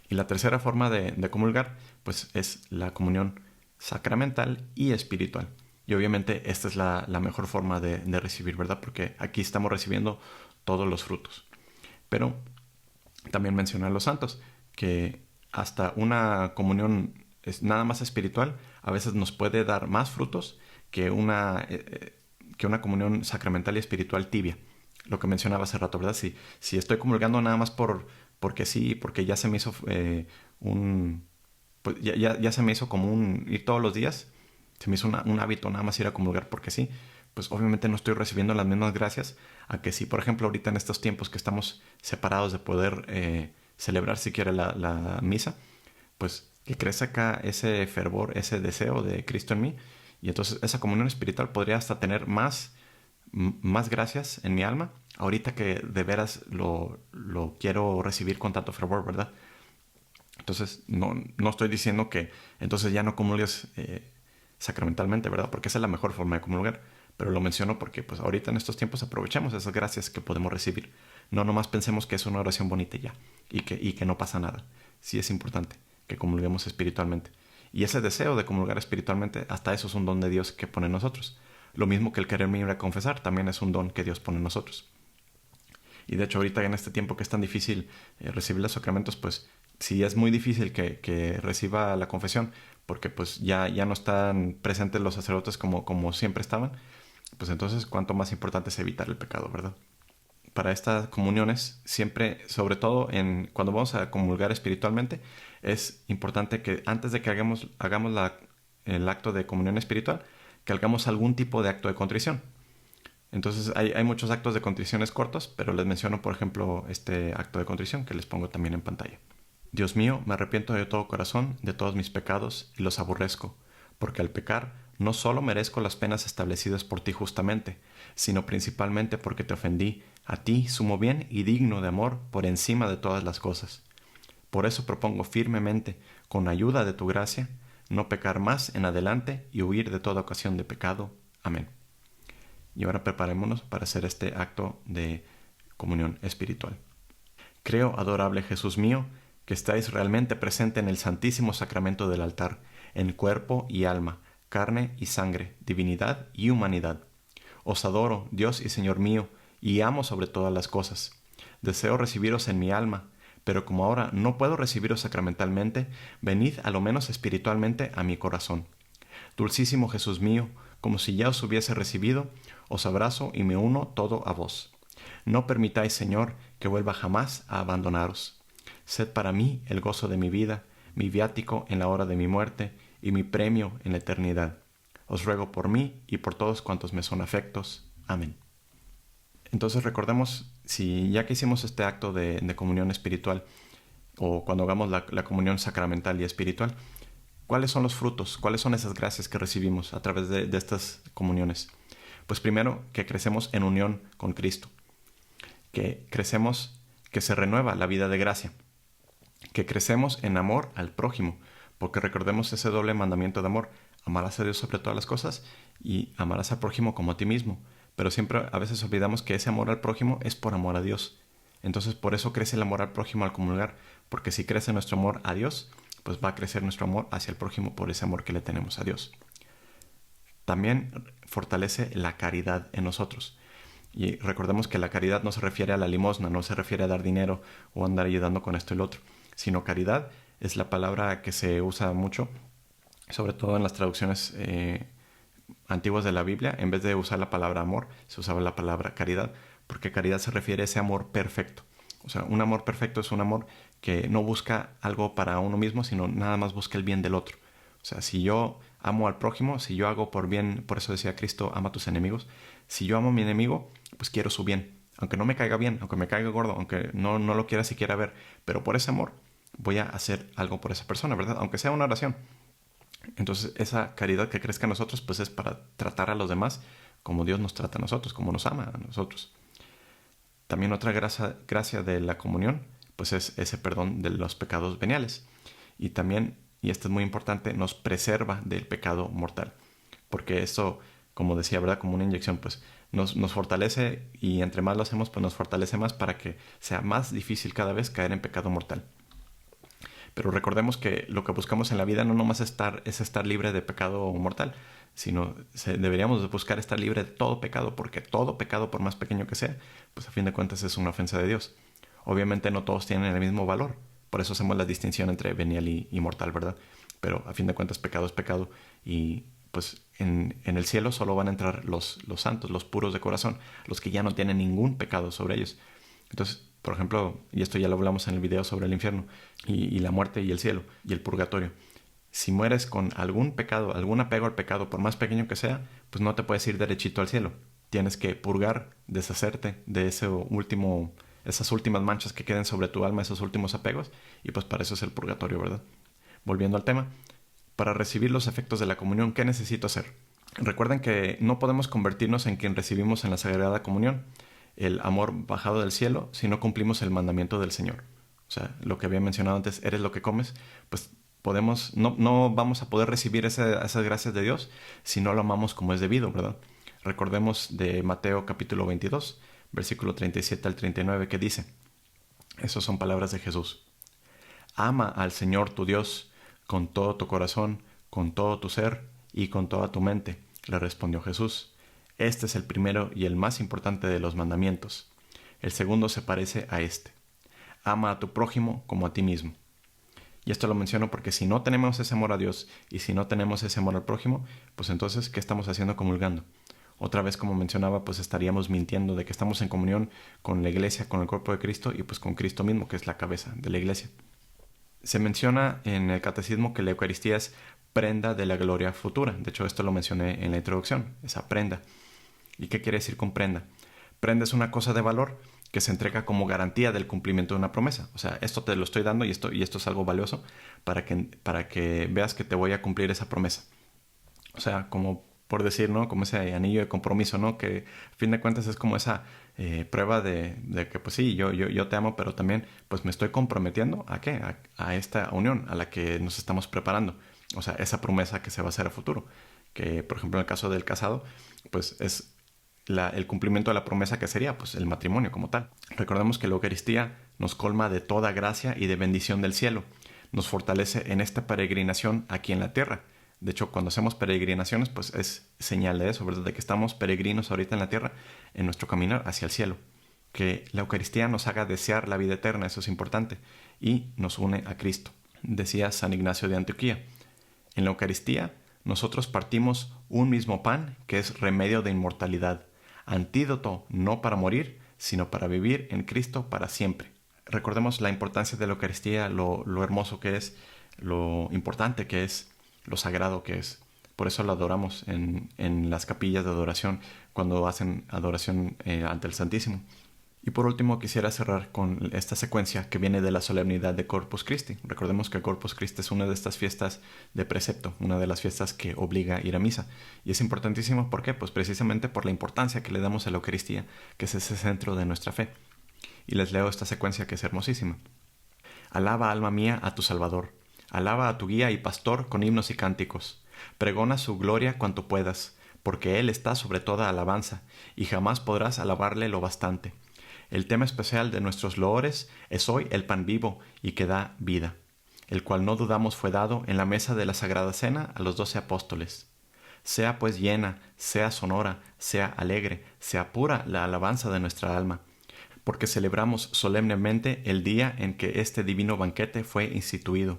Y la tercera forma de comulgar, pues es la comunión sacramental y espiritual. Y obviamente esta es la mejor forma de recibir, ¿verdad? Porque aquí estamos recibiendo todos los frutos. Pero también menciona a los santos que hasta una comunión nada más espiritual a veces nos puede dar más frutos que una comunión sacramental y espiritual tibia. Lo que mencionaba hace rato, ¿verdad? Si estoy comulgando nada más porque sí, porque ya se me hizo pues ya se me hizo común ir todos los días, se me hizo un hábito nada más ir a comulgar porque sí, pues obviamente no estoy recibiendo las mismas gracias a que si, por ejemplo, ahorita en estos tiempos que estamos separados de poder celebrar siquiera la misa, pues que crece acá ese fervor, ese deseo de Cristo en mí, y entonces esa comunión espiritual podría hasta tener más gracias en mi alma, ahorita que de veras lo quiero recibir con tanto fervor, ¿verdad? Entonces, no estoy diciendo que entonces ya no comulgues sacramentalmente, ¿verdad? Porque esa es la mejor forma de comulgar. Pero lo menciono porque pues ahorita en estos tiempos aprovechemos esas gracias que podemos recibir. No nomás pensemos que es una oración bonita y ya, y que no pasa nada. Sí es importante que comulguemos espiritualmente. Y ese deseo de comulgar espiritualmente, hasta eso es un don de Dios que pone en nosotros. Lo mismo que el quererme ir a confesar, también es un don que Dios pone en nosotros. Y de hecho ahorita en este tiempo que es tan difícil recibir los sacramentos, pues sí es muy difícil que reciba la confesión, porque pues ya no están presentes los sacerdotes como siempre estaban, pues entonces cuánto más importante es evitar el pecado, ¿verdad? Para estas comuniones, siempre, sobre todo cuando vamos a comulgar espiritualmente, es importante que antes de que hagamos el acto de comunión espiritual, que hagamos algún tipo de acto de contrición. Entonces hay muchos actos de contriciones cortos, pero les menciono, por ejemplo, este acto de contrición que les pongo también en pantalla. Dios mío, me arrepiento de todo corazón de todos mis pecados y los aborrezco, porque al pecar no solo merezco las penas establecidas por ti justamente, sino principalmente porque te ofendí, a ti, sumo bien y digno de amor por encima de todas las cosas. Por eso propongo firmemente, con ayuda de tu gracia, no pecar más en adelante y huir de toda ocasión de pecado. Amén. Y ahora preparémonos para hacer este acto de comunión espiritual. Creo, adorable Jesús mío, que estáis realmente presente en el santísimo sacramento del altar, en cuerpo y alma, carne y sangre, divinidad y humanidad. Os adoro, Dios y Señor mío, y amo sobre todas las cosas. Deseo recibiros en mi alma, pero como ahora no puedo recibiros sacramentalmente, venid a lo menos espiritualmente a mi corazón. Dulcísimo Jesús mío, como si ya os hubiese recibido, os abrazo y me uno todo a vos. No permitáis, Señor, que vuelva jamás a abandonaros. sed para mí el gozo de mi vida, mi viático en la hora de mi muerte y mi premio en la eternidad. Os ruego por mí y por todos cuantos me son afectos. Amén. Entonces recordemos, si ya que hicimos este acto de comunión espiritual, o cuando hagamos la comunión sacramental y espiritual, ¿cuáles son los frutos? ¿Cuáles son esas gracias que recibimos a través de estas comuniones? Pues primero, que crecemos en unión con Cristo, que crecemos, que se renueva la vida de gracia, que crecemos en amor al prójimo, porque recordemos ese doble mandamiento de amor: amarás a Dios sobre todas las cosas y amarás al prójimo como a ti mismo. Pero siempre a veces olvidamos que ese amor al prójimo es por amor a Dios. Entonces por eso crece el amor al prójimo al comulgar, porque si crece nuestro amor a Dios, pues va a crecer nuestro amor hacia el prójimo por ese amor que le tenemos a Dios. También fortalece la caridad en nosotros. Y recordemos que la caridad no se refiere a la limosna, no se refiere a dar dinero o andar ayudando con esto y lo otro, sino caridad es la palabra que se usa mucho, sobre todo en las traducciones antiguas de la Biblia. En vez de usar la palabra amor, se usaba la palabra caridad, porque caridad se refiere a ese amor perfecto. O sea, un amor perfecto es un amor que no busca algo para uno mismo, sino nada más busca el bien del otro. O sea, si yo amo al prójimo, si yo hago por bien, por eso decía Cristo, ama a tus enemigos. Si yo amo a mi enemigo, pues quiero su bien. Aunque no me caiga bien, aunque me caiga gordo, aunque no lo quiera siquiera ver, pero por ese amor voy a hacer algo por esa persona, ¿verdad? Aunque sea una oración. Entonces esa caridad que crezca en nosotros pues es para tratar a los demás como Dios nos trata a nosotros, como nos ama a nosotros. También otra gracia de la comunión pues es ese perdón de los pecados veniales. Y también, y esto es muy importante, nos preserva del pecado mortal. Porque esto, como decía, ¿verdad? Como una inyección, pues nos fortalece, y entre más lo hacemos pues nos fortalece más para que sea más difícil cada vez caer en pecado mortal. Pero recordemos que lo que buscamos en la vida no nomás es estar libre de pecado mortal, sino deberíamos buscar estar libre de todo pecado, porque todo pecado, por más pequeño que sea, pues a fin de cuentas es una ofensa de Dios. Obviamente no todos tienen el mismo valor, por eso hacemos la distinción entre venial y mortal, ¿verdad? Pero a fin de cuentas pecado es pecado, y pues en el cielo solo van a entrar los santos, los puros de corazón, los que ya no tienen ningún pecado sobre ellos. Entonces, por ejemplo, y esto ya lo hablamos en el video sobre el infierno y la muerte y el cielo y el purgatorio. Si mueres con algún pecado, algún apego al pecado, por más pequeño que sea, pues no te puedes ir derechito al cielo. Tienes que purgar, deshacerte de esas últimas manchas que queden sobre tu alma, esos últimos apegos, y pues para eso es el purgatorio, ¿verdad? Volviendo al tema, para recibir los efectos de la comunión, ¿qué necesito hacer? Recuerden que no podemos convertirnos en quien recibimos en la Sagrada Comunión, el amor bajado del cielo, si no cumplimos el mandamiento del Señor. O sea, lo que había mencionado antes, eres lo que comes, pues no vamos a poder recibir esas gracias de Dios si no lo amamos como es debido, ¿verdad? Recordemos de Mateo capítulo 22, versículo 37 al 39, que dice, esas son palabras de Jesús: ama al Señor tu Dios con todo tu corazón, con todo tu ser y con toda tu mente, le respondió Jesús. Este es el primero y el más importante de los mandamientos. El segundo se parece a este: ama a tu prójimo como a ti mismo. Y esto lo menciono porque si no tenemos ese amor a Dios y si no tenemos ese amor al prójimo, pues entonces, ¿qué estamos haciendo comulgando? Otra vez, como mencionaba, pues estaríamos mintiendo de que estamos en comunión con la iglesia, con el cuerpo de Cristo y pues con Cristo mismo, que es la cabeza de la iglesia. Se menciona en el catecismo que la Eucaristía es prenda de la gloria futura. De hecho, esto lo mencioné en la introducción, esa prenda. ¿Y qué quiere decir con prenda? Prenda es una cosa de valor que se entrega como garantía del cumplimiento de una promesa. O sea, esto te lo estoy dando y esto es algo valioso para que veas que te voy a cumplir esa promesa. O sea, como por decir, ¿no? Como ese anillo de compromiso, ¿no? Que a fin de cuentas es como esa prueba de que pues sí, yo te amo, pero también pues me estoy comprometiendo ¿a qué? A esta unión a la que nos estamos preparando. O sea, esa promesa que se va a hacer a futuro. Que, por ejemplo, en el caso del casado, pues es el cumplimiento de la promesa que sería pues el matrimonio como tal. Recordemos que la Eucaristía nos colma de toda gracia y de bendición del cielo. Nos fortalece en esta peregrinación aquí en la tierra. De hecho, cuando hacemos peregrinaciones, pues es señal de eso, ¿verdad? De que estamos peregrinos ahorita en la tierra, en nuestro caminar hacia el cielo. Que la Eucaristía nos haga desear la vida eterna, eso es importante, y nos une a Cristo. Decía San Ignacio de Antioquía: en la Eucaristía nosotros partimos un mismo pan que es remedio de inmortalidad, antídoto no para morir, sino para vivir en Cristo para siempre. recordemos la importancia de la Eucaristía, lo hermoso que es, lo importante que es, lo sagrado que es. Por eso la adoramos en las capillas de adoración, cuando hacen adoración ante el Santísimo. Y por último quisiera cerrar con esta secuencia que viene de la solemnidad de Corpus Christi. Recordemos que Corpus Christi es una de estas fiestas de precepto, una de las fiestas que obliga a ir a misa. Y es importantísimo, ¿por qué? Pues precisamente por la importancia que le damos a la Eucaristía, que es ese centro de nuestra fe. Y les leo esta secuencia que es hermosísima. Alaba, alma mía, a tu Salvador. Alaba a tu guía y pastor con himnos y cánticos. Pregona su gloria cuanto puedas, porque Él está sobre toda alabanza, y jamás podrás alabarle lo bastante. El tema especial de nuestros loores es hoy el pan vivo y que da vida, el cual no dudamos fue dado en la mesa de la Sagrada Cena a los 12 apóstoles. Sea pues llena, sea sonora, sea alegre, sea pura la alabanza de nuestra alma, porque celebramos solemnemente el día en que este divino banquete fue instituido.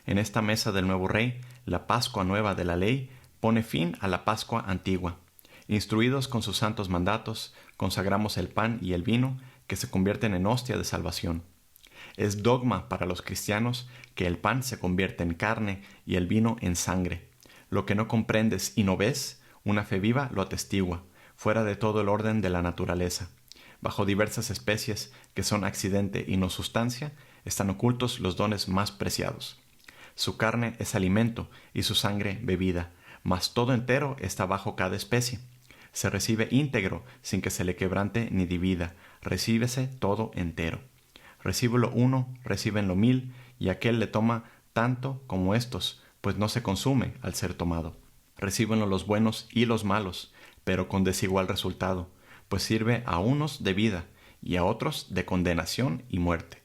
En esta mesa del nuevo Rey, la Pascua nueva de la ley pone fin a la Pascua antigua. Instruidos con sus santos mandatos, consagramos el pan y el vino que se convierten en hostia de salvación. Es dogma para los cristianos que el pan se convierte en carne y el vino en sangre. Lo que no comprendes y no ves, una fe viva lo atestigua, fuera de todo el orden de la naturaleza. Bajo diversas especies que son accidente y no sustancia, están ocultos los dones más preciados. Su carne es alimento y su sangre bebida, mas todo entero está bajo cada especie. Se recibe íntegro sin que se le quebrante ni divida, recíbese todo entero. Recíbelo uno, recibenlo 1000, y aquel le toma tanto como éstos, pues no se consume al ser tomado. Recíbenlo los buenos y los malos, pero con desigual resultado, pues sirve a unos de vida y a otros de condenación y muerte.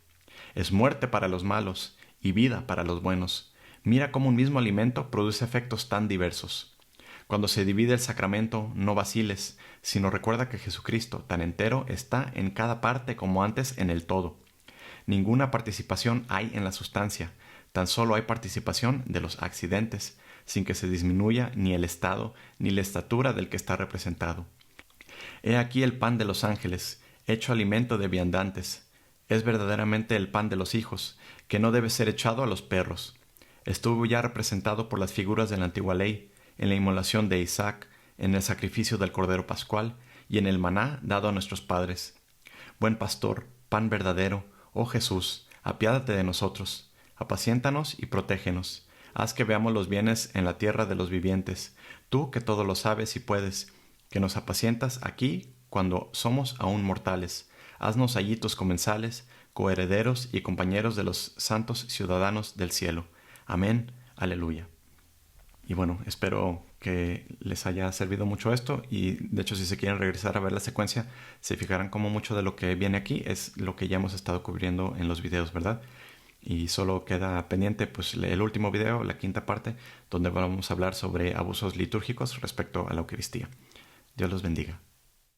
Es muerte para los malos y vida para los buenos. Mira cómo un mismo alimento produce efectos tan diversos. Cuando se divide el sacramento, no vaciles, sino recuerda que Jesucristo, tan entero, está en cada parte como antes en el todo. Ninguna participación hay en la sustancia, tan solo hay participación de los accidentes, sin que se disminuya ni el estado ni la estatura del que está representado. He aquí el pan de los ángeles, hecho alimento de viandantes. Es verdaderamente el pan de los hijos, que no debe ser echado a los perros. Estuvo ya representado por las figuras de la antigua ley, en la inmolación de Isaac, en el sacrificio del Cordero Pascual y en el maná dado a nuestros padres. Buen pastor, pan verdadero, oh Jesús, apiádate de nosotros, apaciéntanos y protégenos. Haz que veamos los bienes en la tierra de los vivientes, tú que todo lo sabes y puedes, que nos apacientas aquí cuando somos aún mortales. Haznos allí tus comensales, coherederos y compañeros de los santos ciudadanos del cielo. Amén. Aleluya. Y bueno, espero que les haya servido mucho esto y de hecho si se quieren regresar a ver la secuencia se fijarán como mucho de lo que viene aquí es lo que ya hemos estado cubriendo en los videos, ¿verdad? Y solo queda pendiente pues el último video, la quinta parte, donde vamos a hablar sobre abusos litúrgicos respecto a la Eucaristía. Dios los bendiga.